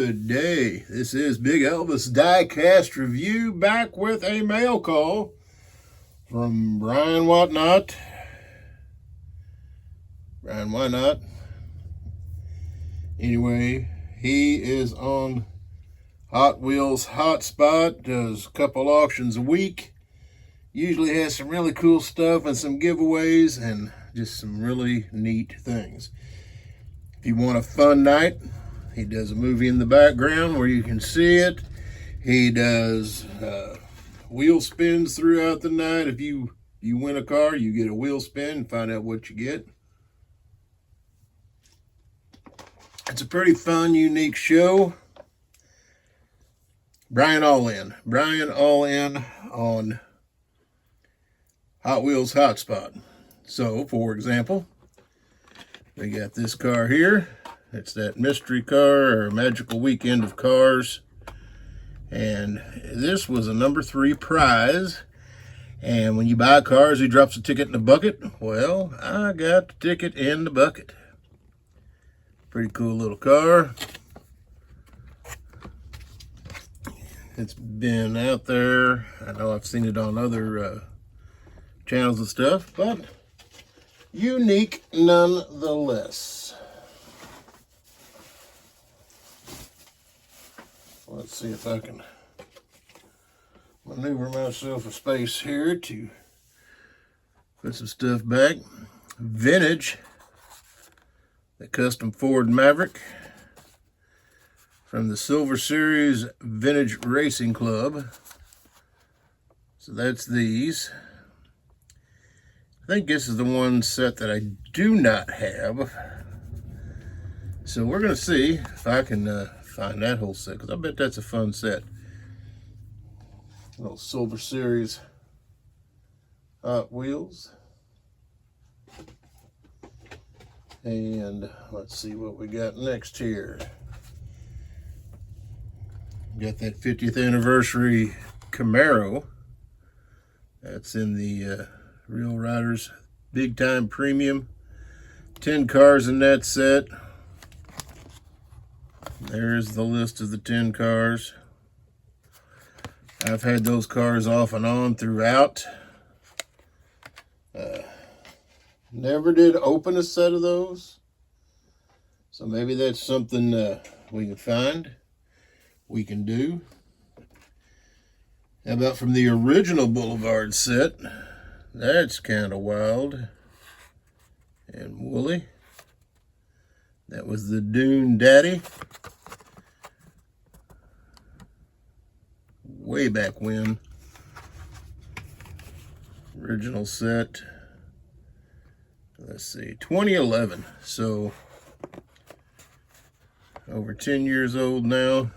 Good day. This is Big Elvis Diecast Review, back with a mail call from Brian Whatnot. Brian, why not? Anyway, he is on Hot Wheels Hotspot, does a couple auctions a week. Usually has some really cool stuff and some giveaways and just some really neat things. If you want a fun night, he does a movie in the background where you can see it. He does wheel spins throughout the night. If you win a car, you get a wheel spin and find out what you get. It's a pretty fun, unique show. Brian All In on Hot Wheels Hotspot. So, for example, we got this car here. It's that mystery car or magical weekend of cars. And this was a number 3 prize. And when you buy cars, he drops a ticket in the bucket. Well, I got the ticket in the bucket. Pretty cool little car. It's been out there. I know I've seen it on other channels and stuff, but unique nonetheless. Let's see if I can maneuver myself a space here to put some stuff back. Vintage, the custom Ford Maverick from the Silver Series Vintage Racing Club. So that's these. I think this is the one set that I do not have. So we're going to see if I can find that whole set, because I bet that's a fun set. Little Silver Series Hot Wheels. And let's see what we got next here. Got that 50th anniversary Camaro. That's in the Real Riders Big Time Premium. 10 cars in that set. There's the list of the 10 cars. I've had those cars off and on throughout. Never did open a set of those. So maybe that's something we can find, we can do. How about from the original Boulevard set? That's kind of wild and woolly. That was the Dune Daddy. Way back when. Original set. Let's see, 2011. So, over 10 years old now.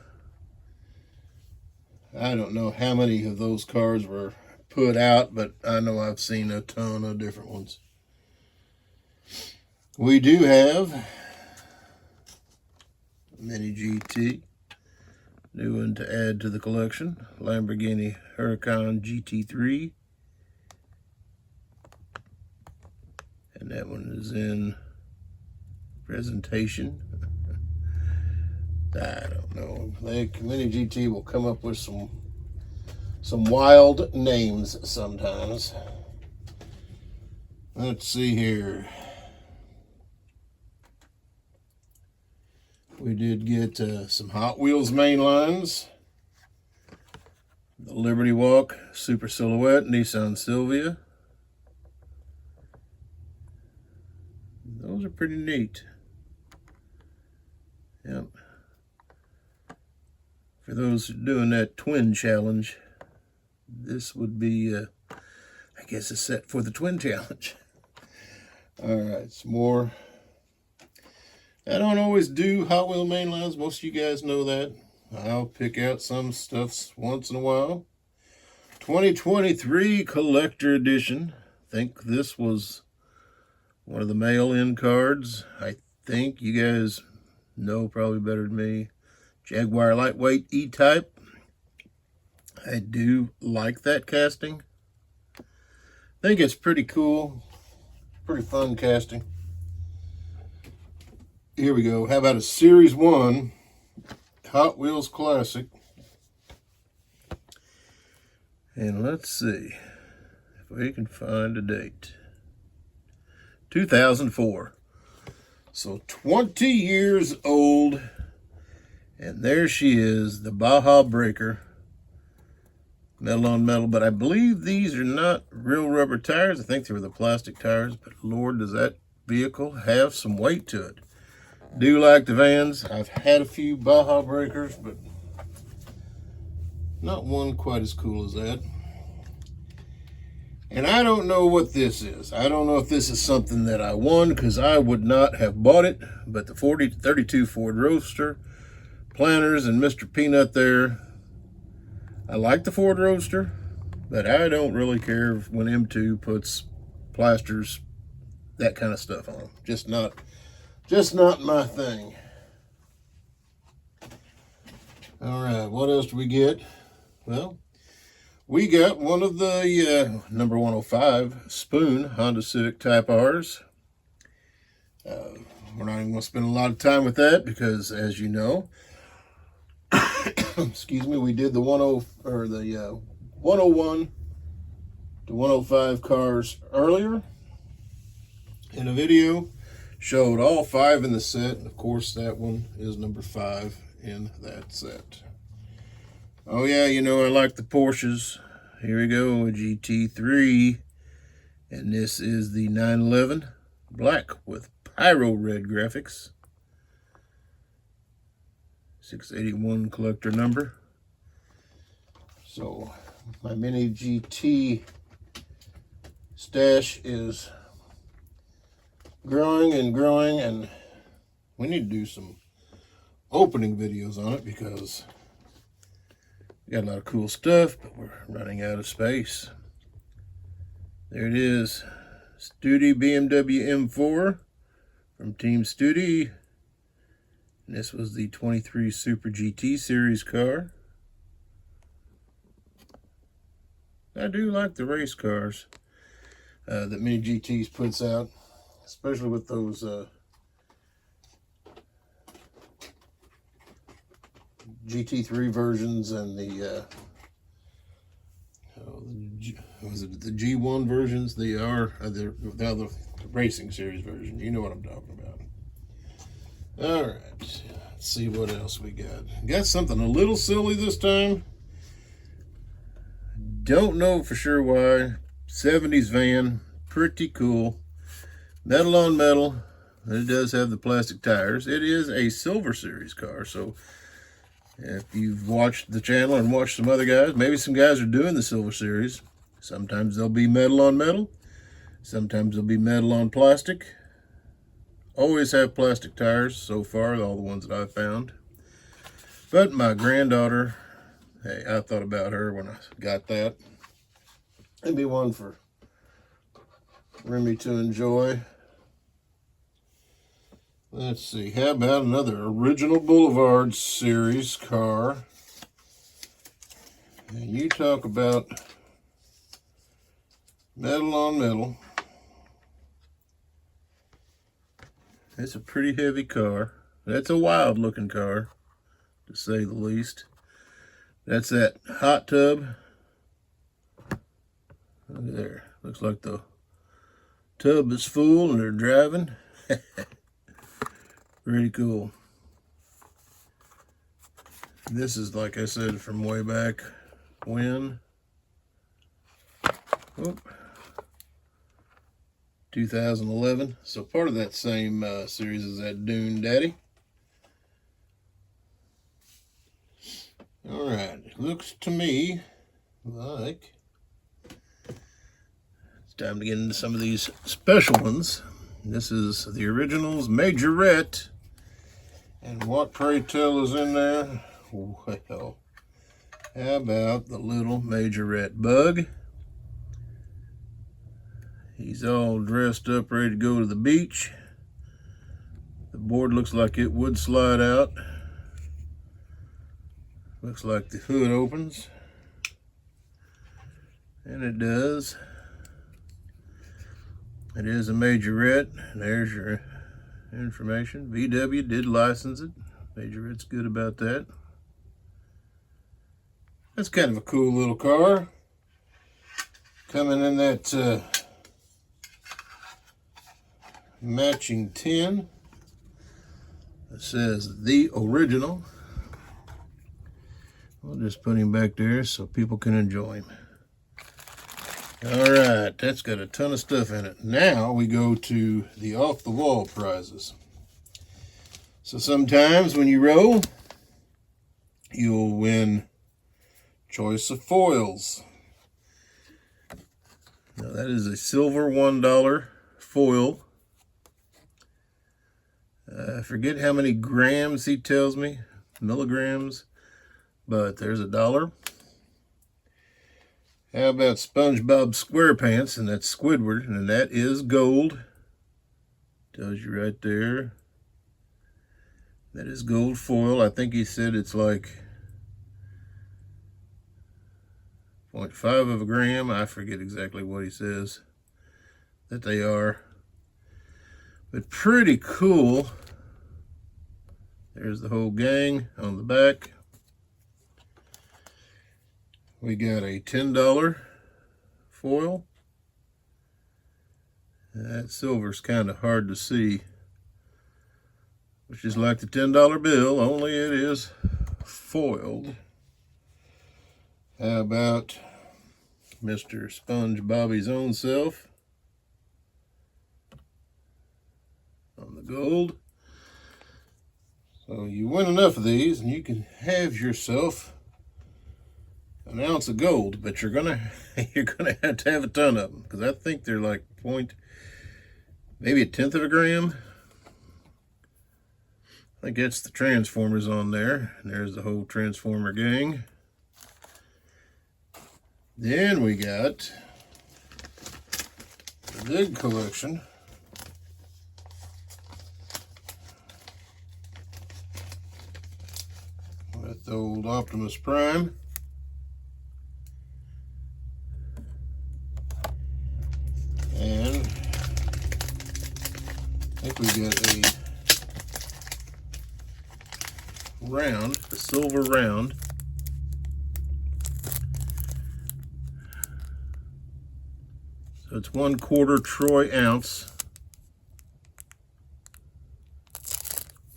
I don't know how many of those cars were put out, but I know I've seen a ton of different ones. We do have Mini GT, new one to add to the collection. Lamborghini Huracan GT3, and that one is in presentation. I don't know. Mini GT will come up with some wild names sometimes. Let's see here. We did get some Hot Wheels main lines. The Liberty Walk Super Silhouette Nissan Silvia. Those are pretty neat. Yep. For those doing that twin challenge, this would be, I guess, a set for the twin challenge. All right, some more. I don't always do Hot Wheel mainlines. Most of you guys know that. I'll pick out some stuff once in a while. 2023 Collector Edition. I think this was one of the mail-in cards. I think you guys know probably better than me. Jaguar Lightweight E-Type. I do like that casting. I think it's pretty cool. Pretty fun casting. Here we go. How about a Series 1 Hot Wheels Classic. And let's see if we can find a date. 2004. So 20 years old. And there she is, the Baja Breaker. Metal on metal, but I believe these are not real rubber tires. I think they were the plastic tires, but Lord, does that vehicle have some weight to it. Do like the vans. I've had a few Baja Breakers, but not one quite as cool as that. And I don't know what this is. I don't know if this is something that I won, because I would not have bought it, but the 32 Ford Roadster, Planters, and Mr. Peanut there. I like the Ford Roadster, but I don't really care when M2 puts plasters, that kind of stuff on them. Just not my thing. All right, what else do we get? Well, we got one of the number 105 Spoon Honda Civic Type R's. We're not even going to spend a lot of time with that because, as you know, excuse me, we did the 101 to 105 cars earlier in a video. Showed all 5 in the set, and of course that one is number 5 in that set. Oh yeah, you know I like the Porsches. Here we go, a GT3, and this is the 911 black with pyro red graphics. 681 collector number. So my mini GT stash is growing and growing, and we need to do some opening videos on it because we got a lot of cool stuff, but we're running out of space. There it is, Studi BMW M4 from Team Studi. And this was the 23 Super GT Series car. I do like the race cars that Mini GTs puts out, especially with those GT3 versions and the was it the G1 versions? They are the racing series version. You know what I'm talking about. All right, let's see what else we got. Got something a little silly this time. Don't know for sure why. 70s van, pretty cool. Metal on metal. It does have the plastic tires. It is a Silver Series car, so if you've watched the channel and watched some other guys, maybe some guys are doing the Silver Series. Sometimes they'll be metal on metal. Sometimes they'll be metal on plastic. Always have plastic tires so far, all the ones that I've found. But my granddaughter, hey, I thought about her when I got that. It'd be one for Remy to enjoy. Let's see, how about another original Boulevard series car? And you talk about metal on metal. It's a pretty heavy car. That's a wild looking car, to say the least. That's that hot tub. Look there. Looks like the tub is full and they're driving. Pretty cool. This is, like I said, from way back when. 2011. So part of that same series is that Dune Daddy. All right, it looks to me like it's time to get into some of these special ones. This is the Originals Majorette. And what, pray tell, is in there? Well, how about the little Majorette Bug? He's all dressed up, ready to go to the beach. The board looks like it would slide out. Looks like the hood opens. And it does. It is a Majorette. There's your information. VW did license it. Majorette's good about that. That's kind of a cool little car. Coming in that matching tin. It says the original. We'll just put him back there so people can enjoy him. All right, that's got a ton of stuff in it. Now we go to the off-the-wall prizes. So sometimes when you roll, you'll win choice of foils. Now that is a silver $1 foil. I forget how many grams he tells me, milligrams, but there's $1. How about SpongeBob SquarePants, and that's Squidward, and that is gold. Tells you right there. That is gold foil. I think he said it's like 0.5 of a gram. I forget exactly what he says that they are. But pretty cool. There's the whole gang on the back. We got a $10 foil. That silver's kind of hard to see, which is like the $10 bill, only it is foiled. How about Mr. SpongeBob's own self on the gold? So you win enough of these and you can have yourself an ounce of gold, but you're gonna have to have a ton of them, because I think they're like maybe 1/10 of a gram. I think that's the Transformers on there. And there's the whole Transformer gang. Then we got the big collection. With the old Optimus Prime. And I think we got a round, a silver round. So it's 1/4 troy ounce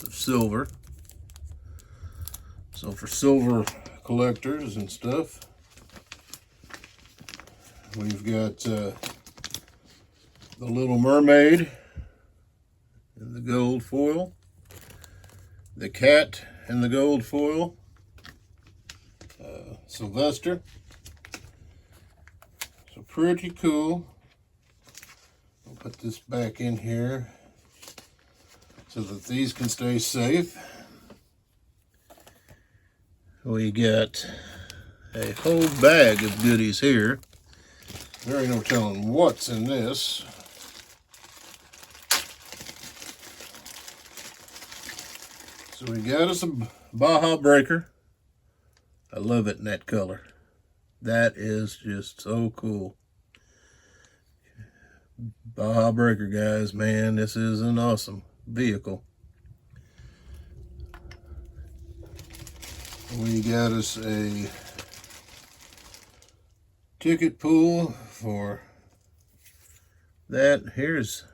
of silver. So for silver collectors and stuff, we've got the Little Mermaid in the gold foil, the cat in the gold foil, Sylvester. So pretty cool. I'll put this back in here so that these can stay safe. We got a whole bag of goodies here. There ain't no telling what's in this. So we got us a Baja Breaker. I love it in that color. That is just so cool. Baja Breaker, guys, man, this is an awesome vehicle. We got us a ticket pool for that. Here's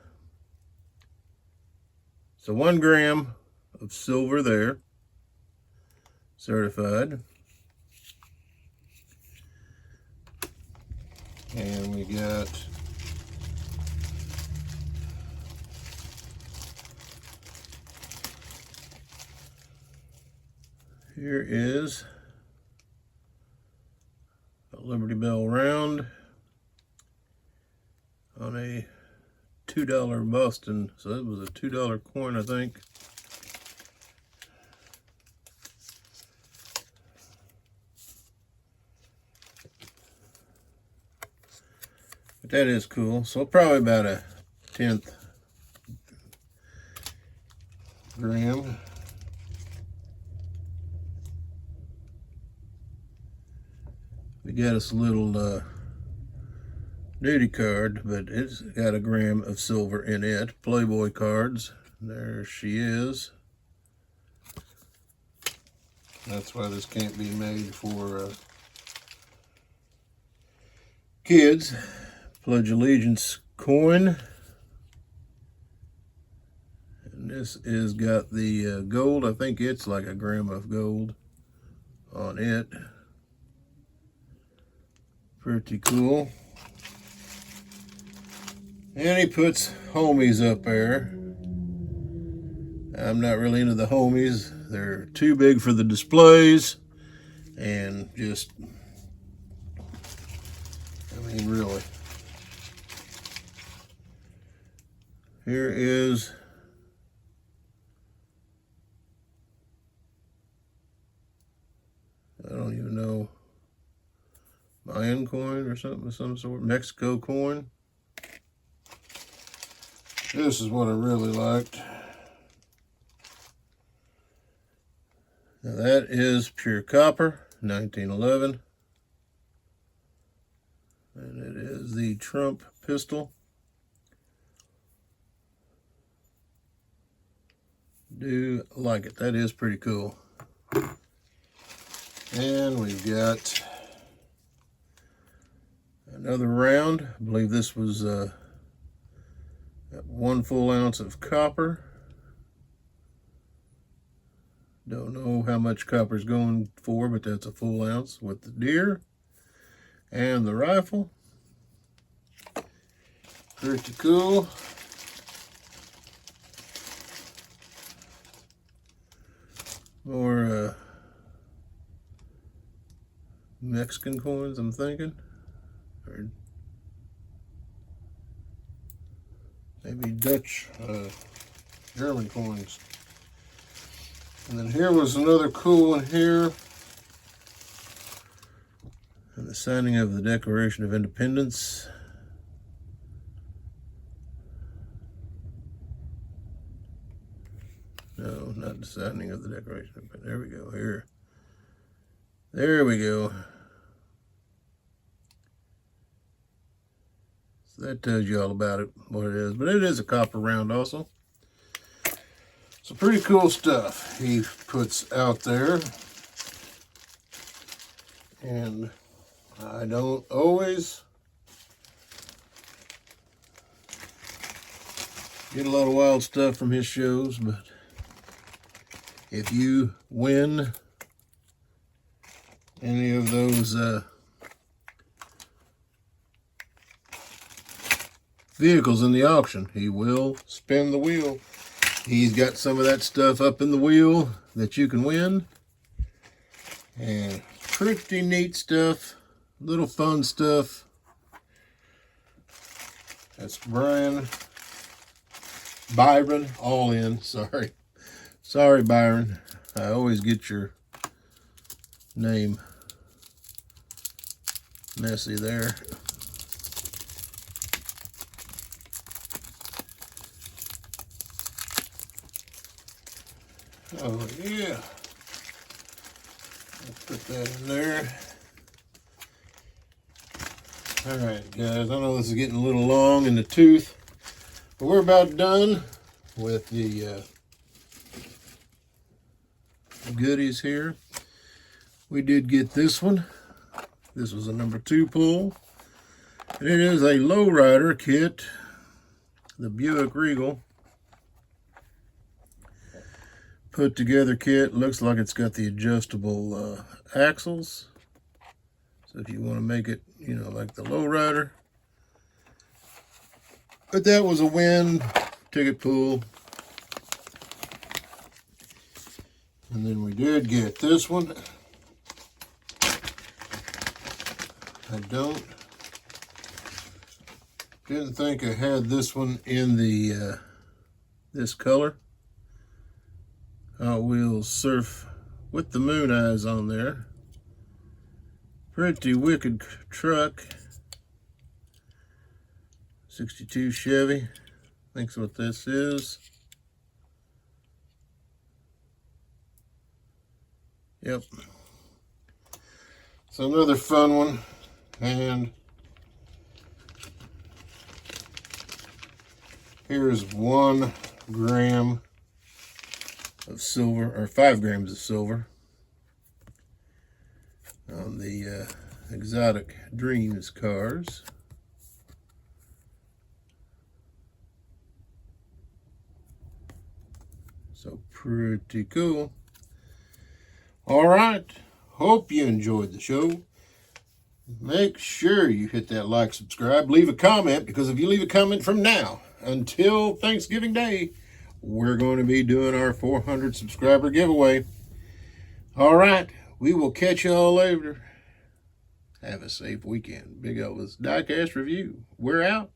so 1 gram of silver there, certified. And we got here is a Liberty Bell round on a $2 Boston. So that was a $2 coin, I think. But that is cool. So probably about a 1/10 gram. We got us a little duty card, but it's got 1 gram of silver in it. Playboy cards. There she is. That's why this can't be made for kids. Pledge Allegiance coin. And this is got the gold. I think it's like a gram of gold on it. Pretty cool. And he puts homies up there. I'm not really into the homies. They're too big for the displays. And just, I mean, really. Here is I don't even know, Mayan coin or something of some sort, Mexico coin. This is what I really liked. Now that is pure copper, 1911. And it is the Trump pistol. Do like it. That is pretty cool. And we've got another round. I believe this was 1 full ounce of copper. Don't know how much copper's going for, but that's a full ounce with the deer and the rifle. Pretty cool. More Mexican coins, I'm thinking, or maybe Dutch, German coins. And then here was another cool one here. And the signing of the Declaration of Independence. No, not the signing of the Declaration of Independence. There we go, here. There we go. So that tells you all about it, what it is. But it is a copper round also. So pretty cool stuff he puts out there. And I don't always get a lot of wild stuff from his shows, but if you win any of those vehicles in the auction, he will spin the wheel. He's got some of that stuff up in the wheel that you can win. And pretty neat stuff, little fun stuff. That's Byron, all in, sorry. Sorry, Byron. I always get your name messy there. Oh yeah, let's put that in there. All right, guys, I know this is getting a little long in the tooth, but we're about done with the goodies here. We did get this one. This was a number 2 pull, and it is a lowrider kit, the Buick Regal. Put together kit. Looks like it's got the adjustable axles. So if you want to make it, you know, like the lowrider. But that was a win. Ticket pool. And then we did get this one. Didn't think I had this one in the this color. Hot Wheels Surf with the moon eyes on there. Pretty wicked truck. 62 Chevy. I think's what this is. Yep. So another fun one. And here's 1 gram of silver, or 5 grams of silver on the Exotic Dreams cars. So pretty cool. All right. Hope you enjoyed the show. Make sure you hit that like, subscribe, leave a comment, because if you leave a comment from now until Thanksgiving Day, we're going to be doing our 400 subscriber giveaway. All right. We will catch y'all later. Have a safe weekend. Big Elvis Diecast Review. We're out.